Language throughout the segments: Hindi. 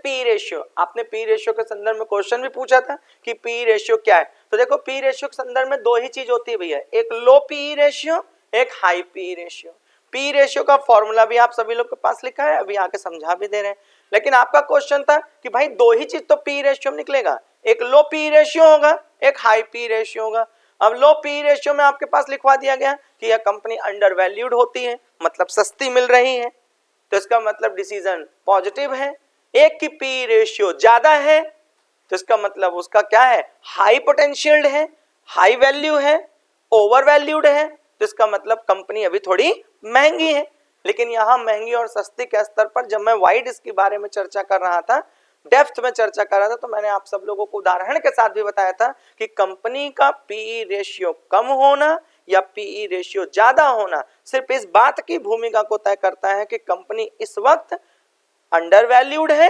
पी रेशियो, आपने पी रेशियो के संदर्भ में क्वेश्चन भी पूछा था कि पी रेशियो क्या है। तो देखो पी रेशियो के संदर्भ में दो ही चीज होती है भैया, एक लो पी रेशियो, एक high P ratio. P ratio का फॉर्मूला भी आप सभी लोग के पास लिखा है, अभी आके समझा भी दे रहे हैं। लेकिन आपका क्वेश्चन था कि भाई दो ही चीज तो पी रेशियो में निकलेगा, एक लो पी रेशियो होगा, एक हाई पी रेशियो होगा। अब लो पी रेशियो में आपके पास लिखवा दिया गया कि यह कंपनी अंडर वैल्यूड होती है, मतलब सस्ती मिल रही है, तो इसका मतलब डिसीजन पॉजिटिव है। एक की पी रेशियो ज्यादा है तो इसका मतलब उसका क्या है, हाई पोटेंशियल है, हाई वैल्यू है, ओवर वैल्यूड है, तो इसका मतलब कंपनी अभी थोड़ी महंगी है। लेकिन यहां महंगी और सस्ती के स्तर पर जब मैं वाइड इसके बारे में चर्चा कर रहा था, डेप्थ में चर्चा कर रहा था, तो मैंने आप सब लोगों को उदाहरण के साथ भी बताया था कि कंपनी का पीई रेशियो कम होना या पीई रेशियो ज्यादा होना सिर्फ इस बात की भूमिका को तय करता है कि कंपनी इस वक्त अंडर वैल्यूड है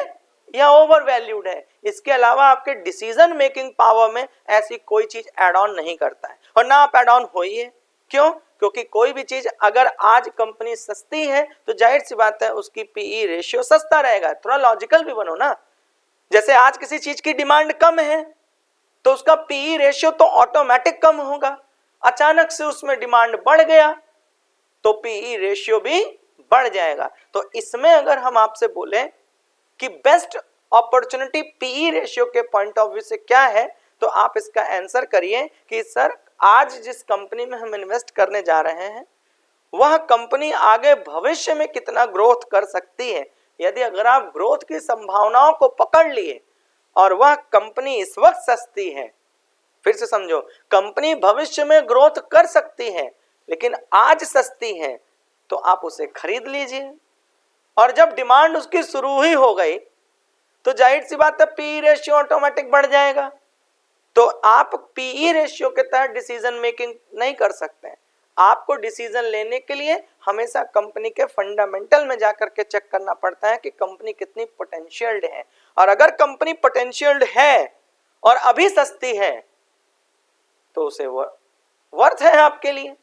या ओवर वैल्यूड है। इसके अलावा आपके डिसीजन मेकिंग पावर में ऐसी कोई चीज एड ऑन नहीं करता है, और ना आप एड ऑन होइए। क्यों? क्योंकि कोई भी चीज अगर आज कंपनी सस्ती है तो जाहिर सी बात है उसकी पीई रेशियो सस्ता रहेगा। थोड़ा लॉजिकल भी बनो ना, जैसे आज किसी चीज की डिमांड कम है तो उसका पीई रेशियो तो ऑटोमेटिक कम होगा, अचानक से उसमें डिमांड बढ़ गया तो पीई रेशियो भी बढ़ जाएगा। तो इसमें अगर हम आपसे बोले कि बेस्ट अपॉर्चुनिटी पीई रेशियो के पॉइंट ऑफ व्यू से क्या है, तो आप इसका आंसर करिए कि सर आज जिस कंपनी में हम इन्वेस्ट करने जा रहे हैं वह कंपनी आगे भविष्य में कितना ग्रोथ कर सकती है। यदि अगर आप ग्रोथ की संभावनाओं को पकड़ लिए और वह कंपनी इस वक्त सस्ती है, फिर से समझो, कंपनी भविष्य में ग्रोथ कर सकती है लेकिन आज सस्ती है, तो आप उसे खरीद लीजिए। और जब डिमांड उसकी शुरू ही हो गई तो जाहिर सी बात है पीई रेशियो ऑटोमेटिक बढ़ जाएगा। तो आप पीई रेशियो के तहत डिसीजन मेकिंग नहीं कर सकते हैं। आपको डिसीजन लेने के लिए हमेशा कंपनी के फंडामेंटल में जाकर के चेक करना पड़ता है कि कंपनी कितनी पोटेंशियल्ड है, और अगर कंपनी पोटेंशियल्ड है और अभी सस्ती है तो उसे वर्थ है आपके लिए।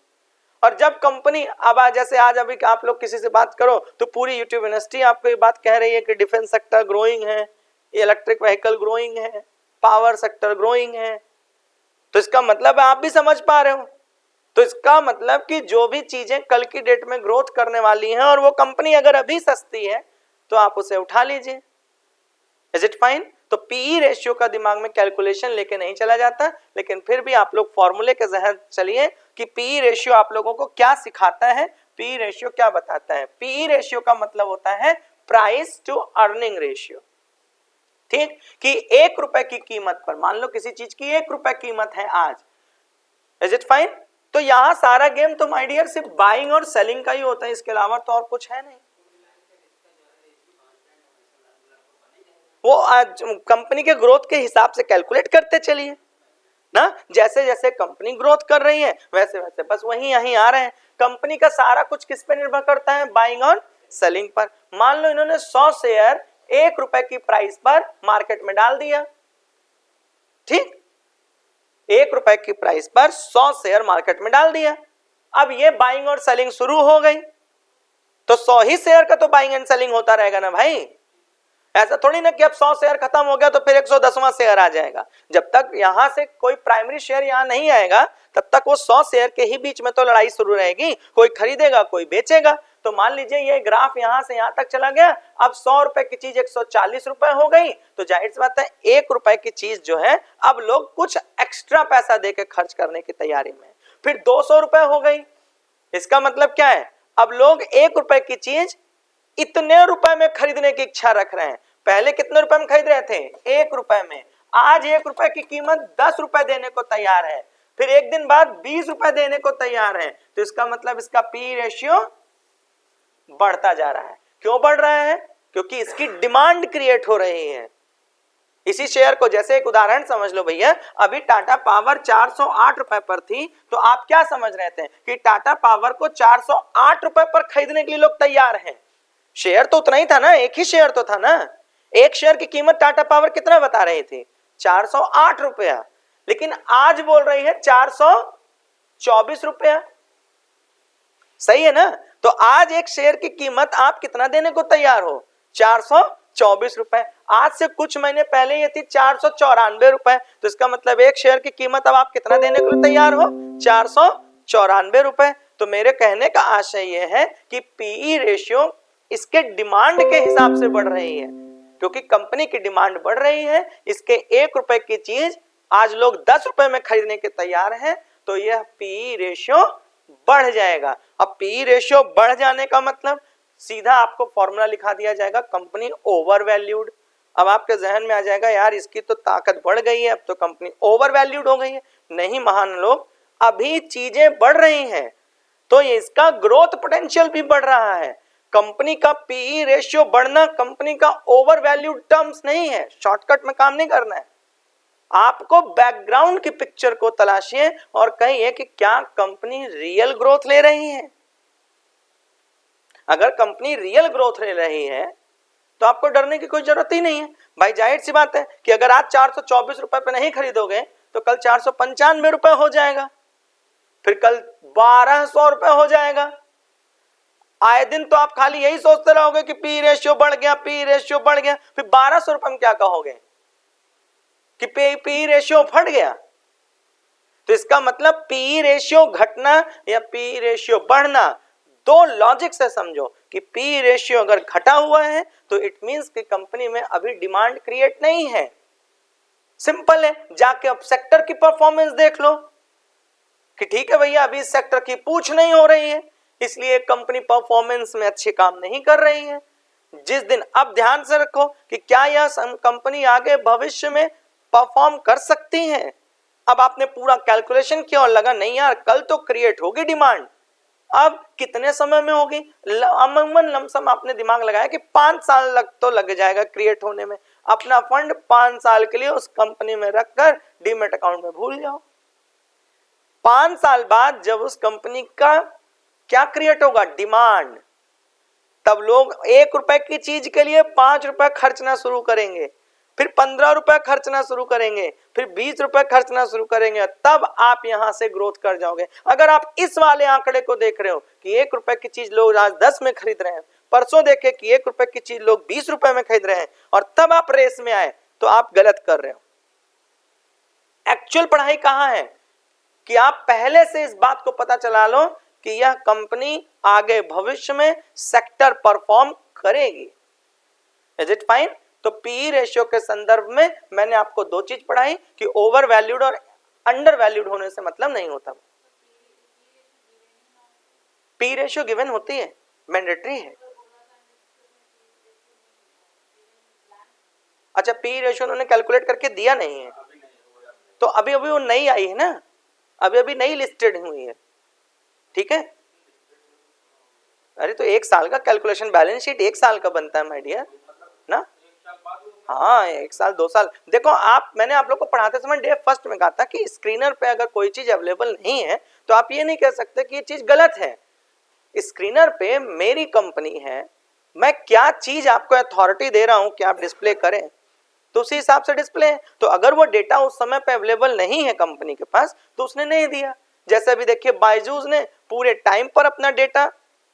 और जब कंपनी अब जैसे आज अभी आप लोग किसी से बात करो तो पूरी यूट्यूब यूनिवर्सिटी आपको ये बात कह रही है कि डिफेंस सेक्टर ग्रोइंग है, इलेक्ट्रिक व्हीकल ग्रोइंग है, पावर सेक्टर ग्रोइंग है, तो इसका मतलब आप भी समझ पा रहे हो। तो इसका मतलब कि जो भी चीजें कल की डेट में ग्रोथ करने वाली हैं और वो कंपनी अगर अभी सस्ती है तो आप उसे उठा लीजिए। Is it fine? तो पीई रेशियो का दिमाग में कैलकुलेशन लेके नहीं चला जाता, लेकिन फिर भी आप लोग फॉर्मूले के जहन चलिए कि पीई रेशियो आप लोगों को क्या सिखाता है, पीई रेशियो क्या बताता है। पीई रेशियो का मतलब होता है प्राइस टू अर्निंग रेशियो। ठीक, कि 1 रुपए की कीमत पर, मान लो किसी चीज की 1 रुपए कीमत है आज, इज इट फाइन? तो यहां सारा गेम तो माय डियर सिर्फ बाइंग और सेलिंग का ही होता है, इसके अलावा तो और कुछ है नहीं। वो आज कंपनी के ग्रोथ के हिसाब से कैलकुलेट करते चलिए ना, जैसे जैसे कंपनी ग्रोथ कर रही है वैसे वैसे बस वही यहीं आ रहे हैं। कंपनी का सारा कुछ किस पे निर्भर करता है, बाइंग और सेलिंग पर। मान लो इन्होंने 100 शेयर 1 रुपए की प्राइस पर मार्केट में डाल दिया, ठीक, 1 रुपए की प्राइस पर 100 शेयर मार्केट में डाल दिया। अब ये बाइंग और सेलिंग शुरू हो गई तो 100 ही शेयर का तो बाइंग एंड सेलिंग होता रहेगा ना भाई। ऐसा थोड़ी ना कि अब 100 शेयर खत्म हो गया तो फिर 110वां शेयर आ जाएगा। जब तक यहां से कोई प्राइमरी शेयर यहां नहीं आएगा तब तक वो 100 शेयर के ही बीच में तो लड़ाई शुरू रहेगी, कोई खरीदेगा कोई बेचेगा। तो मान लीजिए ये ग्राफ यहां से यहां तक चला गया, अब 100 रुपए की चीज 140 रुपए हो गई, तो जाहिर सी बात है 1 रुपए की चीज जो है अब लोग कुछ एक्स्ट्रा पैसा देके खर्च करने की तैयारी में। फिर 200 रुपए हो गई, इसका मतलब क्या है, अब लोग 1 रुपए की चीज इतने रुपए में खरीदने की इच्छा रख रहे हैं। पहले कितने रुपए में खरीद रहे थे, 1 रुपए में, आज 1 रुपए की कीमत 10 रुपए देने को तैयार है, फिर एक दिन बाद 20 रुपए देने को तैयार है। तो इसका मतलब इसका पी रेशियो बढ़ता जा रहा है। क्यों बढ़ रहा है? क्योंकि इसकी डिमांड क्रिएट हो रही है। इसी शेयर को जैसे एक उदाहरण समझ लो भैया, अभी टाटा पावर 408 रुपए पर थी, तो आप क्या समझ रहे थे कि टाटा पावर को 408 रुपए पर खरीदने के लिए लोग तैयार हैं। शेयर तो उतना ही था ना, एक ही शेयर तो था ना। एक शेयर की कीमत टाटा पावर कितना बता रही थी, 408 रुपया, लेकिन आज बोल रही है 424 रुपया। सही है ना? तो आज एक शेयर की कीमत आप कितना देने को तैयार हो, 424 रुपए। आज से कुछ महीने पहले ये थी 494 रुपए, तो इसका मतलब एक शेयर की कीमत अब आप कितना देने के लिए तैयार हो? 494 रुपए। तो मेरे कहने का आशय ये है कि पीई रेशियो इसके डिमांड के हिसाब से बढ़ रही है, क्योंकि कंपनी की डिमांड बढ़ रही है, इसके 1 रुपए की चीज आज लोग 10 रुपए में खरीदने के तैयार हैं, तो यह पीई रेशियो बढ़ जाएगा। अब पीई रेशियो बढ़ जाने का मतलब सीधा आपको फॉर्मूला लिखा दिया जाएगा, कंपनी ओवर वैल्यूड। अब आपके जहन में आ जाएगा यार इसकी तो ताकत बढ़ गई है, अब तो कंपनी ओवर वैल्यूड हो गई है। नहीं महान लोग, अभी चीजें बढ़ रही हैं तो इसका ग्रोथ पोटेंशियल भी बढ़ रहा है। कंपनी का पीई रेशियो बढ़ना कंपनी का ओवर वैल्यूड टर्म्स नहीं है, शॉर्टकट में काम नहीं करना है। आपको बैकग्राउंड की पिक्चर को तलाशिए और कहिए कि क्या कंपनी रियल ग्रोथ ले रही है। अगर कंपनी रियल ग्रोथ ले रही है तो आपको डरने की कोई जरूरत ही नहीं है। भाई जाहिर सी बात है कि अगर आज 424 रुपए पे नहीं खरीदोगे तो कल 495 रुपए हो जाएगा, फिर कल 1200 रुपए हो जाएगा। आए दिन तो आप खाली यही सोचते रहोगे कि पी रेशियो बढ़ गया, पी रेशियो बढ़ गया, फिर 1200 रुपए में क्या कहोगे कि पी रेशियो फट गया। तो इसका मतलब पी रेशियो घटना या पी रेशियो बढ़ना, दो लॉजिक से समझो कि पी रेशियो अगर घटा हुआ है तो इट मींस कि कंपनी में अभी डिमांड क्रिएट नहीं है। सिंपल है, जाके अब सेक्टर की परफॉर्मेंस देख लो कि ठीक है भैया अभी इस सेक्टर की पूछ नहीं हो रही है, इसलिए कंपनी परफॉर्मेंस में अच्छे काम नहीं कर रही है। जिस दिन, अब ध्यान से रखो कि क्या यह कंपनी आगे भविष्य में परफॉर्म कर सकती है। अब आपने पूरा कैलकुलेशन किया और लगा नहीं यार कल तो क्रिएट होगी डिमांड, अब कितने समय में होगी, अमूमन लमसम आपने दिमाग लगाया कि 5 साल तो लग जाएगा क्रिएट होने में। अपना फंड 5 साल के लिए उस कंपनी में रखकर डीमैट अकाउंट में भूल जाओ। 5 साल बाद जब उस कंपनी का क्या क्रिएट होगा, डिमांड, तब लोग 1 रुपए की चीज के लिए 5 रुपए खर्चना शुरू करेंगे, फिर 15 रुपए खर्चना शुरू करेंगे, फिर 20 रुपए खर्चना शुरू करेंगे, तब आप यहां से ग्रोथ कर जाओगे। अगर आप इस वाले आंकड़े को देख रहे हो कि 1 रुपए की चीज लोग आज 10 में खरीद रहे हैं, परसों देखे कि 1 रुपए की चीज लोग 20 रुपए में खरीद रहे हैं और तब आप रेस में आए, तो आप गलत कर रहे हो। एक्चुअल पढ़ाई कहां है कि आप पहले से इस बात को पता चला लो कि यह कंपनी आगे भविष्य में सेक्टर परफॉर्म करेगी। Is it fine? तो पीई रेशियो के संदर्भ में मैंने आपको 2 चीज पढ़ाई कि ओवर वैल्यूड और अंडर वैल्यूड होने से मतलब नहीं होता। पी रेशियो गिवन होती है, मैंडेटरी है। अच्छा, पी रेशियो उन्होंने कैलकुलेट करके दिया नहीं है, तो अभी वो नई आई है ना, अभी नई लिस्टेड हुई है, ठीक है। अरे तो 1 साल का कैलकुलेशन, बैलेंस शीट 1 साल का बनता है माय डियर ना। हाँ 1 साल 2 साल। देखो मैंने आप लोग को पढ़ाते समय डे फर्स्ट में कहा था कि स्क्रीनर पे अगर कोई चीज अवेलेबल नहीं है तो आप ये नहीं कह सकते कि ये चीज गलत है। स्क्रीनर पे मेरी कंपनी है, मैं क्या चीज आपको अथॉरिटी दे रहा हूं कि आप डिस्प्ले करें, तो उसी हिसाब से डिस्प्ले है। तो अगर वो डेटा उस समय पे अवेलेबल नहीं है कंपनी के पास तो उसने नहीं दिया। जैसे अभी देखिए बायजूस ने पूरे टाइम पर अपना डेटा,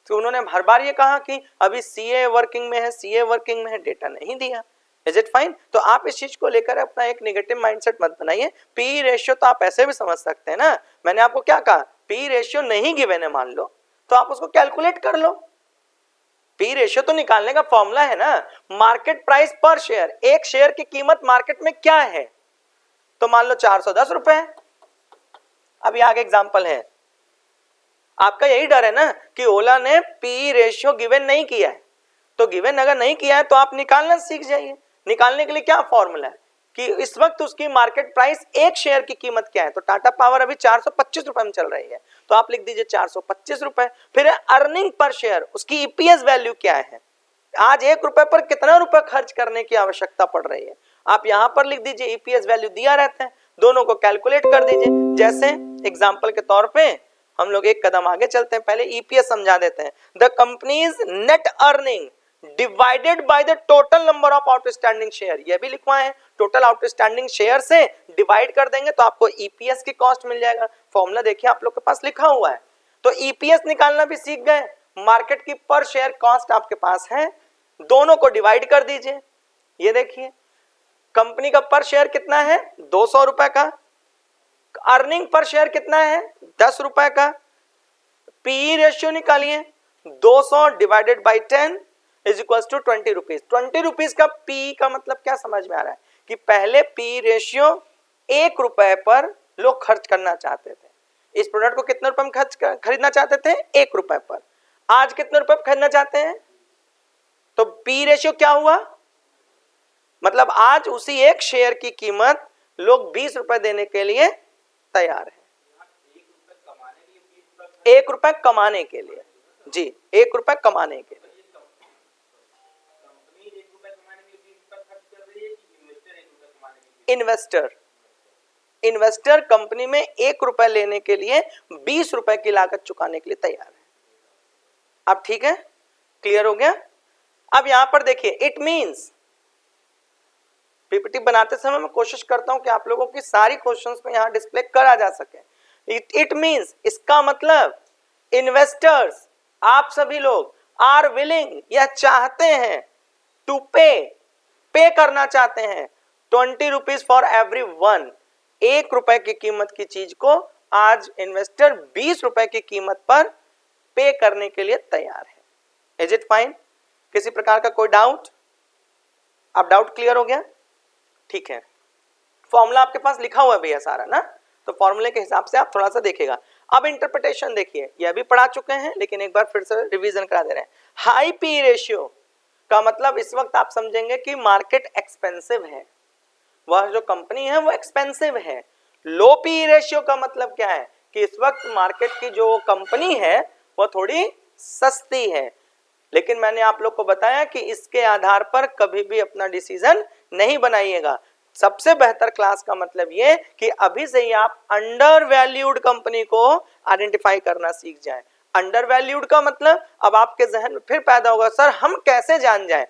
तो उन्होंने हर बार ये कहा कि अभी सीए वर्किंग में है, सीए वर्किंग में है, डेटा नहीं दिया। Is it fine? तो आप इस चीज को लेकर अपना एक नेगेटिव माइंडसेट मत बनाइए। पी रेशियो तो आप ऐसे भी समझ सकते हैं ना, मैंने आपको क्या कहा, पी रेशियो नहीं गिवन है मान लो तो आप उसको कैलकुलेट कर लो। पी रेशियो तो निकालने का फॉर्मूला है ना, मार्केट प्राइस पर शेयर, एक शेयर की कीमत मार्केट में क्या है, तो मान लो 410 रुपए। अभी आगे एग्जांपल है, आपका यही डर है ना कि ओला ने पी रेशियो गिवन नहीं किया है, तो गिवन अगर नहीं किया है तो आप निकालना सीख जाइए। निकालने के लिए क्या फॉर्मूला है कि इस वक्त उसकी मार्केट प्राइस एक शेयर की कीमत क्या है, तो टाटा पावर अभी 425 रुपए में चल रही है, तो आप लिख दीजिए 425 रुपए। फिर अर्निंग पर शेयर, उसकी ईपीएस वैल्यू क्या है, आज 1 रुपए पर कितना रुपए खर्च करने की आवश्यकता पड़ रही है, आप यहां पर लिख दीजिए। ईपीएस वैल्यू दिया रहता है, दोनों को कैलकुलेट कर दीजिए। जैसे एग्जांपल के तौर पे हम लोग एक कदम आगे चलते हैं, पहले ईपीएस समझा देते हैं। The companies net earning divided by the total number of outstanding share, ये भी लिखवाए हैं, टोटल आउटस्टैंडिंग शेयर से डिवाइड कर देंगे तो आपको ईपीएस की कॉस्ट मिल जाएगा। फॉर्मूला देखिए आप लोग के पास लिखा हुआ है। तो ईपीएस निकालना भी सीख गए, मार्केट की पर शेयर कॉस्ट आपके पास है, दोनों को डिवाइड कर दीजिए। ये देखिए कंपनी का पर शेयर कितना है 200 रुपए का, अर्निंग पर शेयर कितना है 10 रुपए का। पीई रेशियो निकालिए 200 divided by 10 is equal to 20 rupees. 20 rupees का पीई का मतलब क्या समझ में आ रहा है कि पहले पीई रेशियो 1 रुपए पर लोग खर्च करना चाहते थे। इस प्रोडक्ट को कितने रुपए में खरीदना चाहते थे 1 रुपए पर। आज कितने रुपए खरीदना चाहते हैं, तो पी रेशियो क्या हुआ, मतलब आज उसी एक शेयर की कीमत लोग 20 रुपए देने के लिए तैयार है। 1 रुपए कमाने के लिए, जी 1 रुपए कमाने के लिए। इन्वेस्टर कंपनी में 1 रुपए लेने के लिए 20 रुपए की लागत चुकाने के लिए तैयार है। अब ठीक है, क्लियर हो गया। अब यहां पर देखिए इट मींस, पीपीटी बनाते समय मैं कोशिश करता हूं कि आप लोगों की सारी क्वेश्चंस को यहां डिस्प्ले करा जा सके। इट मींस, इसका मतलब इन्वेस्टर्स, आप सभी लोग आर विलिंग, यह चाहते हैं टू पे करना चाहते हैं 20 रुपीज फॉर एवरी वन। 1 रुपए की कीमत की चीज को आज इन्वेस्टर 20 रुपए की कीमत पर पे करने के लिए तैयार है। Is it fine? किसी प्रकार का कोई डाउट? अब डाउट क्लियर हो गया? ठीक है, फॉर्मूला आपके पास लिखा हुआ है भैया सारा ना, तो फॉर्मूले के हिसाब से आप थोड़ा सा देखिएगा। अब इंटरप्रिटेशन देखिए, यह भी पढ़ा चुके हैं लेकिन एक बार फिर से रिवीजन करा दे रहे हैं। हाई पी रेशियो का मतलब इस वक्त आप समझेंगे कि मार्केट एक्सपेंसिव है, वह जो कंपनी है वो एक्सपेंसिव है। लो पी रेशियो का मतलब क्या है कि इस वक्त मार्केट की जो कंपनी है वो थोड़ी सस्ती है। लेकिन मैंने आप लोग को बताया कि इसके आधार पर कभी भी अपना डिसीजन नहीं बनाइएगा। सबसे बेहतर क्लास का मतलब ये कि अभी से ही आप अंडर वैल्यूड कंपनी को आइडेंटिफाई करना सीख जाएं। अंडर वैल्यूड का मतलब अब आपके जहन में फिर पैदा होगा, सर हम कैसे जान जाएं?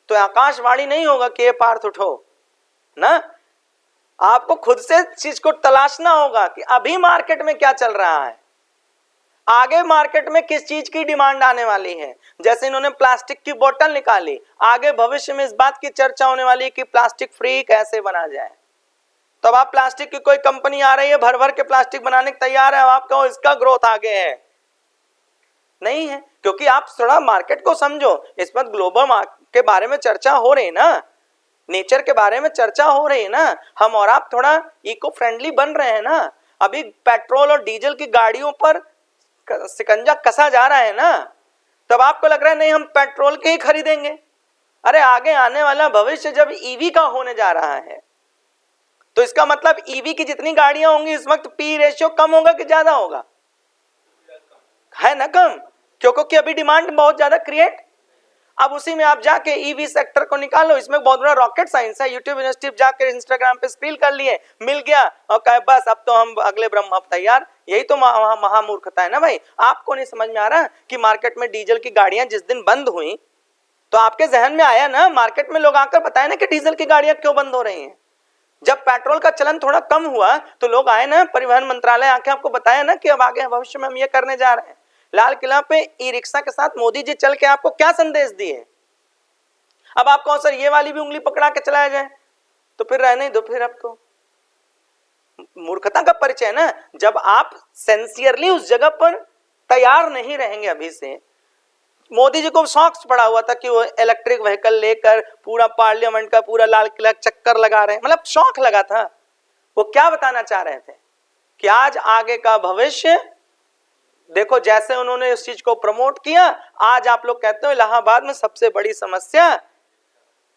तो आकाशवाणी नहीं होगा कि ये पार्थ उठो ना, आपको खुद से चीज को तलाशना होगा कि अभी मार्केट में क्या चल रहा है, आगे मार्केट में किस चीज की डिमांड आने वाली है। जैसे इन्होंने प्लास्टिक की बोतल निकाली, आगे भविष्य में इस बात की चर्चा होने वाली है कि प्लास्टिक फ्री कैसे बना जाए। तब आप प्लास्टिक की कोई कंपनी आ रही है भर भर के प्लास्टिक बनाने के तैयार है, आप कहो इसका ग्रोथ आगे है, नहीं है, क्योंकि आप थोड़ा मार्केट को समझो। इस वक्त ग्लोबल के बारे में चर्चा हो रही है ना, नेचर के बारे में चर्चा हो रही है ना, हम और आप थोड़ा इको फ्रेंडली बन रहे हैं ना। अभी पेट्रोल और डीजल की गाड़ियों पर शिकंजा कसा जा रहा है ना, तब आपको लग रहा है नहीं हम पेट्रोल के ही खरीदेंगे। अरे आगे आने वाला भविष्य जब ईवी का होने जा रहा है, तो इसका मतलब ईवी की जितनी गाड़ियां होंगी इस वक्त पी रेशियो कम होगा कि ज्यादा होगा? है ना कम, क्योंकि अभी डिमांड बहुत ज्यादा क्रिएट। अब उसी में आप जाके ईवी सेक्टर को निकालो, इसमें बहुत बड़ा रॉकेट साइंस है। यूट्यूब यूनिवर्सिटी जाकर इंस्टाग्राम पे स्क्रील कर लिए, मिल गया और कहे बस अब तो हम अगले ब्रह्म तैयार। यही तो महामूर्खता है ना भाई। आपको नहीं समझ में आ रहा कि मार्केट में डीजल की गाड़ियां जिस दिन बंद हुई तो आपके जहन में आया ना, मार्केट में लोग आकर बताए ना कि डीजल की गाड़ियां क्यों बंद हो रही हैं। जब पेट्रोल का चलन थोड़ा कम हुआ तो लोग आए ना, परिवहन मंत्रालय आके आपको बताया ना कि अब आगे भविष्य में हम ये करने जा रहे हैं। लाल किला पे ई रिक्शा के साथ मोदी जी चल के आपको क्या संदेश दिए? अब आप कहो सर ये वाली भी उंगली पकड़ा के चलाया जाए, तो फिर रहने दो, फिर अब तो मूर्खता का परिचय ना। जब आप सिंसियरली उस जगह पर तैयार नहीं रहेंगे। अभी से मोदी जी को शौक पड़ा हुआ था कि वो इलेक्ट्रिक व्हीकल लेकर पूरा पार्लियामेंट का पूरा लाल किला चक्कर लगा रहे हैं, मतलब शौक लगा था। वो क्या बताना चाह रहे थे कि आज आगे का भविष्य देखो, जैसे उन्होंने इस चीज को प्रमोट किया। आज आप लोग कहते हो इलाहाबाद में सबसे बड़ी समस्या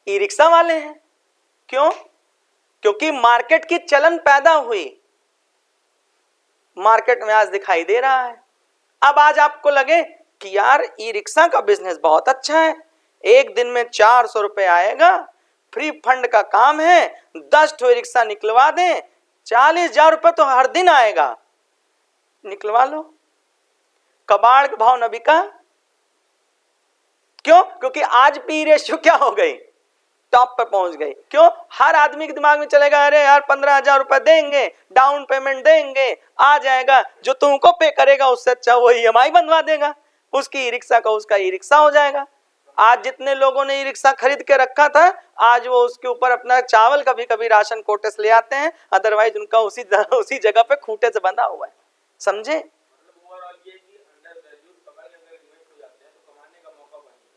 ई रिक्शा वाले हैं। क्यों? क्योंकि मार्केट की चलन पैदा हुई, मार्केट में आज दिखाई दे रहा है। अब आज आपको लगे कि यार ई रिक्शा का बिजनेस बहुत अच्छा है, एक दिन में 400 रुपए आएगा, फ्री फंड का काम है, 10 ठो रिक्शा निकलवा दें, 40,000 रुपए तो हर दिन आएगा, निकलवा लो। कबाड़ का भाव न बिका। क्यों? क्योंकि आज पी रेशियो क्या हो गई, टॉप पर पहुंच गई। क्यों? हर आदमी के दिमाग में चलेगा अरे यार 15,000 रुपए देंगे, डाउन पेमेंट देंगे, आ जाएगा, जो तुमको पे करेगा उससे अच्छा वो ईएमआई बनवा देगा, उसकी ई रिक्शा का उसका ई रिक्शा हो जाएगा। आज जितने लोगों ने ई रिक्शा खरीद के रखा था, आज वो उसके ऊपर अपना चावल कभी कभी राशन कोटे से ले आते हैं, अदरवाइज उनका उसी जगह पे खूंटे से बंधा हुआ है। समझे?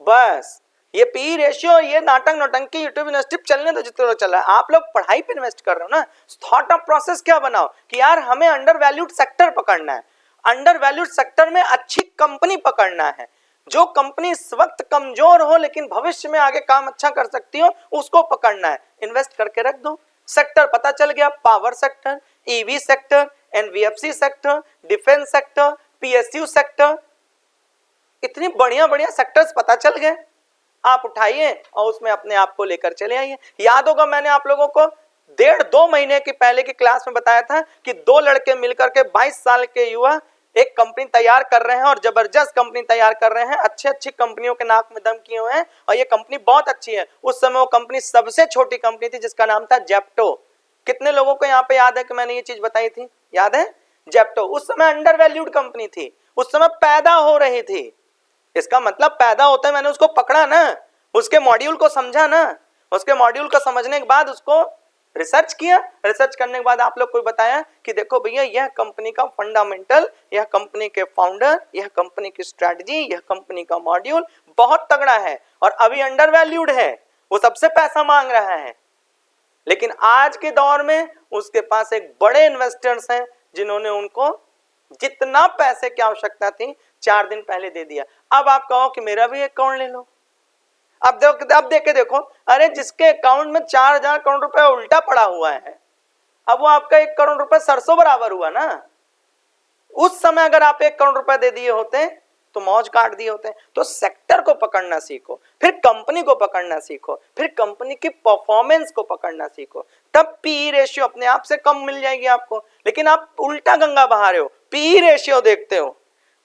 बस ये पी रेशियो, ये नाटक नौटंकी यूट्यूब यूनिवर्सिटी चलने तो जितने लोग चल रहा है, आप लोग पढ़ाई पे इन्वेस्ट कर रहे हो ना, थॉट ऑफ प्रोसेस क्या बनाओ कि यार हमें अंडर वैल्यूड सेक्टर पकड़ना है, अंडर वैल्यूड सेक्टर में अच्छी कंपनी पकड़ना है, जो कंपनी इस वक्त कमजोर हो लेकिन भविष्य में आगे काम अच्छा कर सकती हो, उसको पकड़ना है, इन्वेस्ट करके रख दो। सेक्टर पता चल गया, power sector, EV sector, NBFC sector, defence sector, PSU sector, इतनी बढ़िया बढ़िया सेक्टर्स पता चल गए। आप उठाइए और उसमें अपने आप को लेकर चले आइए। याद होगा मैंने आप लोगों को 1.5-2 महीने की पहले की क्लास में बताया था कि 2 लड़के मिलकर के 22 साल के युवा एक कंपनी तैयार कर रहे हैं और जबरदस्त कंपनी तैयार कर रहे हैं, अच्छी कंपनियों के नाक में दम किए हुए हैं और ये कंपनी बहुत अच्छी है। उस समय वो कंपनी सबसे छोटी कंपनी थी जिसका नाम था जेप्टो। कितने लोगों को यहाँ पे याद है कि मैंने ये चीज बताई थी? याद है? जेप्टो उस समय अंडर वैल्यूड कंपनी थी, उस समय पैदा हो रही थी। इसका मतलब पैदा होता है, मैंने उसको पकड़ा ना, उसके मॉड्यूल को समझा ना, उसके मॉड्यूल को समझने के बाद उसको रिसर्च किया, रिसर्च करने के बाद आप लोग को बताया कि देखो भैया यह कंपनी का फंडामेंटल, यह कंपनी के फाउंडर, यह कंपनी की स्ट्रेटजी, यह कंपनी का मॉड्यूल बहुत तगड़ा है और अभी अंडर वैल्यूड है, वो सबसे पैसा मांग रहा है, लेकिन आज के दौर में उसके पास एक बड़े इन्वेस्टर्स हैं जिन्होंने उनको जितना पैसे की आवश्यकता थी 4 दिन पहले दे दिया। अब आप कहो कि मेरा भी अकाउंट ले लो, अब देख के देखो, अरे जिसके अकाउंट में 4,000 करोड़ रुपए उल्टा पड़ा हुआ है, अब वो आपका 1 करोड़ रुपए सरसों बराबर हुआ ना। उस समय अगर आप 1 करोड़ रुपए दे दिए होते तो मौज काट दिए होते। तो सेक्टर को पकड़ना सीखो, फिर कंपनी को पकड़ना सीखो, फिर कंपनी की परफॉर्मेंस को पकड़ना सीखो, तब पी रेशियो अपने आप से कम मिल जाएगी आपको। लेकिन आप उल्टा गंगा बहा रहे हो, पी रेशियो देखते हो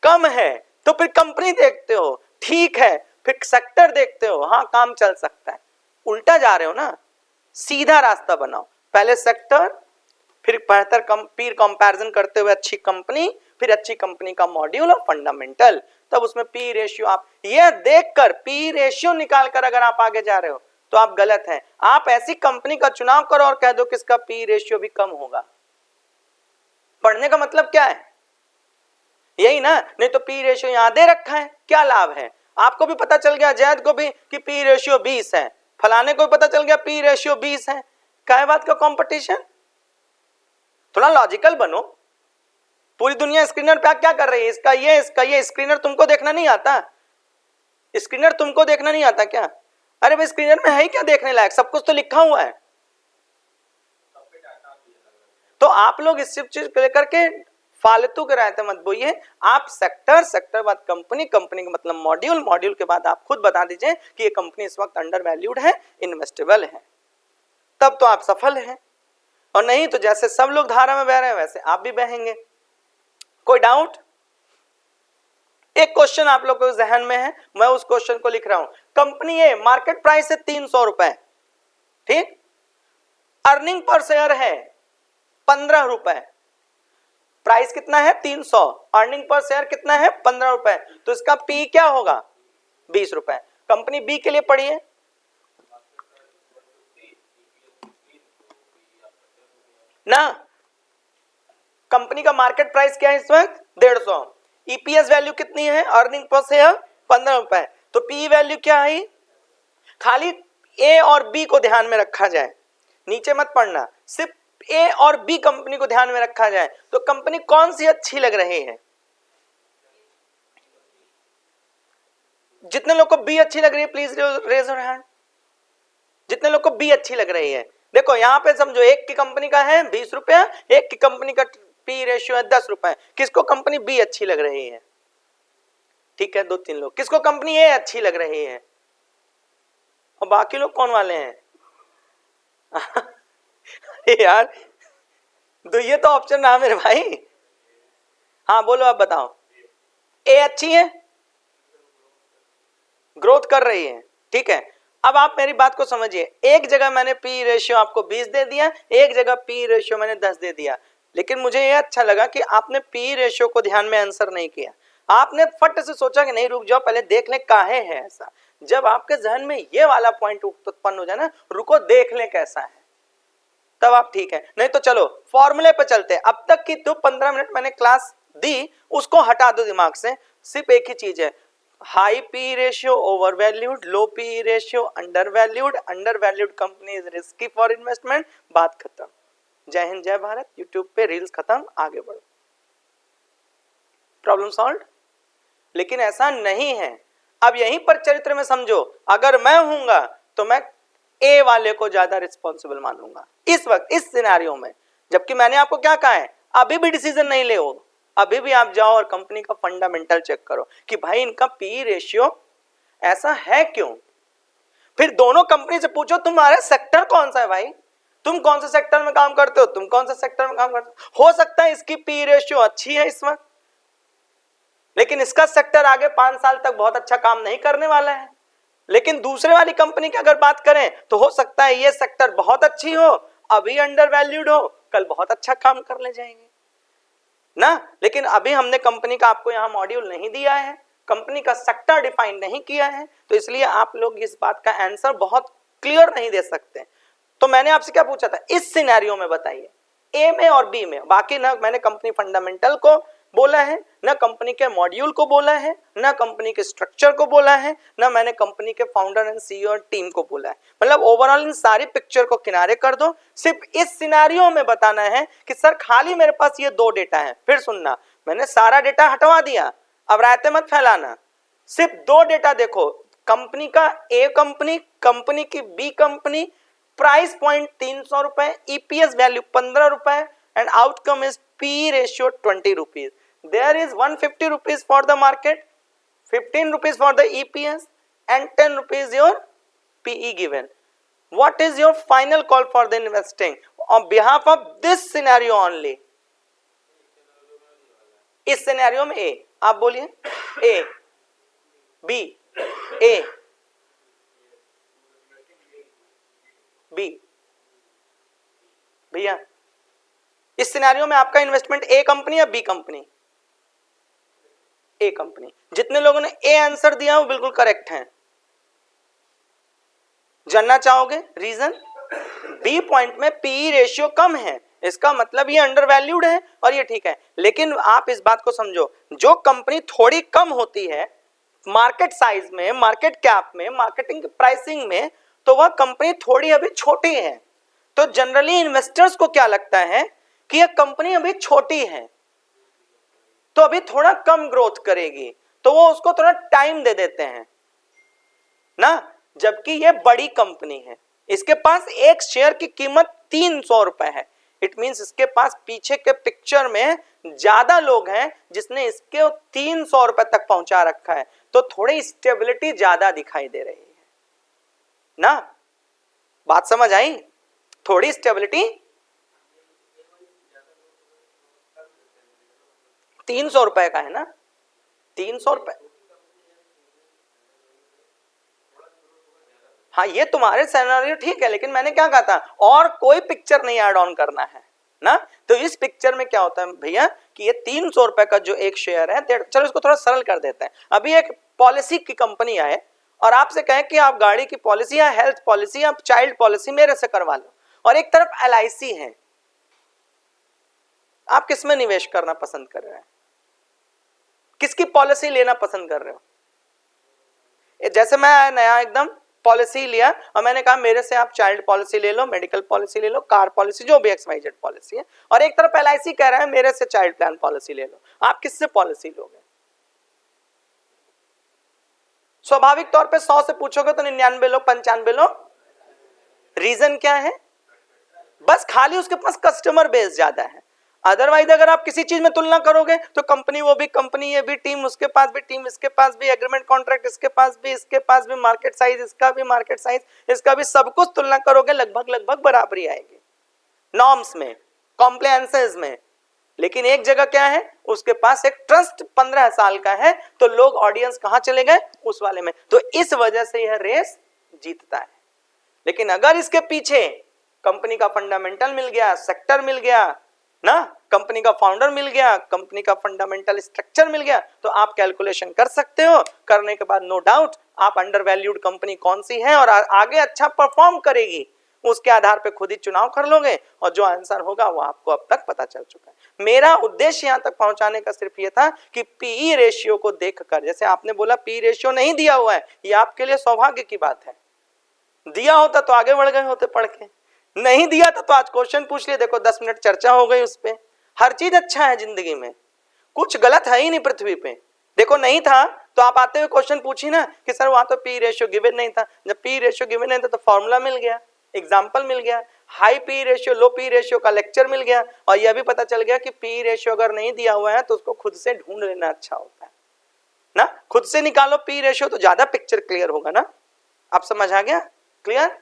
कम है तो फिर कंपनी देखते हो ठीक है, फिर सेक्टर देखते हो हाँ काम चल सकता है, उल्टा जा रहे हो ना। सीधा रास्ता बनाओ, पहले सेक्टर, फिर बेहतर पीर कंपैरिजन करते हुए अच्छी कंपनी, फिर अच्छी कंपनी का मॉड्यूल और फंडामेंटल, तब उसमें पी रेशियो, आप यह देखकर पी रेशियो निकालकर अगर आप आगे जा रहे हो तो आप गलत हैं। आप ऐसी कंपनी का चुनाव करो और कह दो कि इसका पी रेशियो भी कम होगा। पढ़ने का मतलब क्या है? यही ना, नहीं तो पी रेशियो यहां दे रखा है, क्या लाभ है? आपको भी पता चल गया, जैद को भी कि पी रेशियो 20 है, फलाने को भी पता चल गया पी रेशियो 20 है, क्या बात का कंपटीशन? थोड़ा लॉजिकल बनो। पूरी दुनिया स्क्रीनर पे क्या कर रही है, इसका ये स्क्रीनर तुमको देखना नहीं आता? स्क्रीनर तुमको देखना नहीं आता क्या? अरे भाई स्क्रीनर में है ही क्या देखने लायक, सब कुछ तो लिखा हुआ है। तो आप लोग इस चीज को लेकर के फालतू के रहते मत बोइए, आप सेक्टर बाद कंपनी का मतलब मॉड्यूल के बाद आप खुद बता दीजिए कि ये कंपनी इस वक्त अंडर वैल्यूड है, इन्वेस्टेबल है, तब तो आप सफल हैं। और नहीं तो जैसे सब लोग धारा में बह रहे हैं वैसे आप भी बहेंगे। कोई डाउट? एक क्वेश्चन आप लोग को जहन में है, मैं उस क्वेश्चन को लिख रहा हूं। कंपनी ए मार्केट प्राइस है 300 रुपए, ठीक, अर्निंग पर शेयर है 15 रुपए, प्राइस कितना है 300, अर्निंग पर शेयर कितना है 15 रुपए, तो इसका पी क्या होगा 20 रुपए। कंपनी बी के लिए पढ़िए, ना कंपनी का मार्केट प्राइस क्या है इस वक्त 150, ईपीएस वैल्यू कितनी है, अर्निंग पर शेयर 15 रुपए, तो पी वैल्यू क्या है? खाली ए और बी को ध्यान में रखा जाए, नीचे मत पढ़ना, सिर्फ ए और बी कंपनी को ध्यान में रखा जाए। तो कंपनी कौन सी अच्छी लग रही है? जितने लोग को बी अच्छी लग रही है प्लीज रेज योर हैंड। जितने लोग को बी अच्छी लग रही है, देखो यहां पे समझो, एक की कंपनी का है 20 रुपया, एक की कंपनी का पी रेशियो है 10 रुपए, किसको कंपनी बी अच्छी लग रही है? ठीक है, 2-3 लोग। किसको कंपनी ए अच्छी लग रही है? और बाकी लोग कौन वाले हैं? यार तो ये तो ऑप्शन रहा मेरे भाई। हाँ बोलो, आप बताओ। ए अच्छी है, ग्रोथ कर रही है, ठीक है। अब आप मेरी बात को समझिए, एक जगह मैंने पी रेशियो आपको 20 दे दिया, एक जगह पी रेशियो मैंने 10 दे दिया, लेकिन मुझे ये अच्छा लगा कि आपने पी रेशियो को ध्यान में आंसर नहीं किया, आपने फट से सोचा कि नहीं रुक जाओ पहले देख लें काहे है ऐसा। जब आपके जहन में ये वाला पॉइंट उत्पन्न हो जाए ना, रुको देख लें कैसा है, तब आप ठीक है। नहीं तो चलो फॉर्मूले पे चलते हैं। अब तक की तो 15 मिनट मैंने क्लास दी, उसको हटा दो दिमाग से। सिर्फ एक ही चीज है, high P ratio over valued, low P ratio under valued company is risky for investment. बात खत्म। जय हिंद जय भारत। यूट्यूब पे रील्स खत्म, आगे बढ़ो। Problem solve. लेकिन ऐसा नहीं है। अब यहीं पर चरित्र में समझो, अगर मैं हूंगा तो मैं ए वाले को ज्यादा रिस्पॉन्सिबल मानूंगा इस वक्त, इस सिनेरियो में। जबकि मैंने आपको क्या कहा है, अभी भी डिसीजन नहीं ले हो, अभी भी आप जाओ और कंपनी का फंडामेंटल चेक करो कि भाई इनका पी रेशियो ऐसा है क्यों। फिर दोनों कंपनी से पूछो तुम्हारा सेक्टर कौन सा है भाई, तुम कौन से सेक्टर में काम करते हो, तुम कौन से सेक्टर में काम करते हो सकता है इसकी पी रेशियो अच्छी है इस वक्त, लेकिन इसका सेक्टर आगे 5 साल तक बहुत अच्छा काम नहीं करने वाला है। लेकिन दूसरे वाली कंपनी की अगर बात करें तो हो सकता है ये सेक्टर बहुत अच्छी हो, अभी अंडर वैल्यूड हो, कल बहुत अच्छा काम कर ले जाएंगे ना। लेकिन अभी हमने कंपनी का आपको यहां मॉड्यूल नहीं दिया है, कंपनी का सेक्टर डिफाइन नहीं किया है, तो इसलिए आप लोग इस बात का आंसर बहुत क्लियर नहीं दे सकते। तो मैंने आपसे क्या पूछा था, इस सिनेरियो में बताइए, ए में और बी में। बाकी ना मैंने कंपनी फंडामेंटल को बोला है, ना कंपनी के मॉड्यूल को बोला है, ना कंपनी के स्ट्रक्चर को बोला है, ना मैंने कंपनी के फाउंडर एंड सीईओ और टीम को बोला है। मतलब ओवरऑल इन सारी पिक्चर को किनारे कर दो, सिर्फ इस सिनेरियो में बताना है कि सर खाली मेरे पास ये 2 डेटा है। फिर सुनना, मैंने सारा डेटा हटवा दिया, अब रायते मत फैलाना, सिर्फ 2 डेटा देखो, कंपनी का ए कंपनी, कंपनी की बी कंपनी, प्राइस पॉइंट 300 रुपए, ईपीएस वैल्यू 15 रुपए and outcome is P ratio 20 rupees. There is 150 rupees for the market, 15 rupees for the EPS and 10 rupees your PE given. What is your final call for the investing on behalf of this scenario only? इस सिनेरियो में A, आप बोलिए A, B, A, B। भैया इस सिनेरियो में आपका इन्वेस्टमेंट ए कंपनी या बी कंपनी? ए कंपनी। जितने लोगों ने ए आंसर दिया वो बिल्कुल करेक्ट है। जानना चाहोगे रीजन? बी पॉइंट में पीई रेशियो कम है, इसका मतलब ये अंडर वैल्यूड है और ये ठीक है। लेकिन आप इस बात को समझो, जो कंपनी थोड़ी कम होती है मार्केट साइज में, मार्केट कैप में, मार्केटिंग प्राइसिंग में, तो वह कंपनी थोड़ी अभी छोटी है। तो जनरली इन्वेस्टर्स को क्या लगता है कि यह कंपनी अभी छोटी है तो अभी थोड़ा कम ग्रोथ करेगी, तो वो उसको थोड़ा टाइम दे देते हैं ना। जबकि ये बड़ी कंपनी है, इसके पास एक शेयर की कीमत 300 रुपए है। इट मींस इसके पास पीछे के पिक्चर में ज्यादा लोग हैं जिसने इसके 300 रुपए तक पहुंचा रखा है, तो थोड़ी स्टेबिलिटी ज्यादा दिखाई दे रही है ना। बात समझ आई? थोड़ी स्टेबिलिटी, 300 रुपए का है ना, 300 रुपए। हाँ ये तुम्हारे सिनेरियो ठीक है, लेकिन मैंने क्या कहा था, और कोई पिक्चर नहीं ऐड ऑन करना है ना। तो इस पिक्चर में क्या होता है भैया कि ये 300 रुपए का जो एक शेयर है, चलो इसको थोड़ा सरल कर देते हैं। अभी एक पॉलिसी की कंपनी आए और आपसे कहे कि आप गाड़ी की पॉलिसी या हेल्थ पॉलिसी या चाइल्ड पॉलिसी मेरे से करवा लो, और एक तरफ एलआईसी है, आप किस में निवेश करना पसंद कर रहे हैं? किसकी पॉलिसी लेना पसंद कर रहे हो? जैसे मैं नया एकदम पॉलिसी लिया और मैंने कहा मेरे से आप चाइल्ड पॉलिसी ले लो, मेडिकल पॉलिसी ले लो, कार पॉलिसी, जो भी XYZ पॉलिसी है, और एक तरफ LIC कह रहा है मेरे से चाइल्ड प्लान पॉलिसी ले लो, आप किससे पॉलिसी लोगे? स्वाभाविक तौर पे 100 से पूछोगे तो 99 लो, 95 लो। रीजन क्या है? बस खाली उसके पास कस्टमर बेस ज्यादा है। अदरवाइज अगर आप किसी चीज में तुलना करोगे तो कंपनी वो भी कंपनी, ये भी टीम, उसके पास भी टीम, इसके पास भी एग्रीमेंट कॉन्ट्रैक्ट, इसके पास भी, इसके पास भी मार्केट साइज, इसका भी मार्केट साइज, इसका भी, सब कुछ तुलना करोगे लगभग बराबरी आएगी नॉर्म्स में, कॉम्प्लायंसेस में। लेकिन एक जगह क्या है, उसके पास एक ट्रस्ट 15 साल का है, तो लोग ऑडियंस कहां चले गए? उस वाले में। तो इस वजह से यह रेस जीतता है। लेकिन अगर इसके पीछे कंपनी का फंडामेंटल मिल गया, सेक्टर मिल गया, ना, कंपनी का फाउंडर मिल गया, कंपनी का फंडामेंटल स्ट्रक्चर मिल गया, तो आप कैलकुलेशन कर सकते हो। करने के बाद नो डाउट आप अंडर वैल्यूड कंपनी कौन सी है और आगे अच्छा परफॉर्म करेगी उसके आधार पे खुद ही चुनाव कर लोगे और जो आंसर होगा वो आपको अब तक पता चल चुका है। मेरा उद्देश्य यहां तक पहुंचाने का सिर्फ ये था कि पीई रेशियो को देखकर, जैसे आपने बोला पी रेशियो नहीं दिया हुआ है, ये आपके लिए सौभाग्य की बात है। दिया होता तो आगे बढ़ गए होते पढ़ के, नहीं दिया था तो आज क्वेश्चन पूछ लिए, देखो 10 मिनट चर्चा हो गई उस पे। हर चीज अच्छा है जिंदगी में, कुछ गलत है ही नहीं पृथ्वी पे। देखो नहीं था तो आप आते हुए क्वेश्चन पूछी ना कि सर वहां तो पी रेशियो गिवन नहीं था, जब पी रेशियो गिवन नहीं था तो फॉर्मूला मिल गया, एग्जाम्पल मिल गया, हाई पी रेशियो लो पी रेशियो का लेक्चर मिल गया, और यह भी पता चल गया कि पी रेशियो अगर नहीं दिया हुआ है तो उसको खुद से ढूंढ लेना अच्छा होता है ना, खुद से निकालो पी रेशियो तो ज्यादा पिक्चर क्लियर होगा ना। आप समझ आ गया? क्लियर?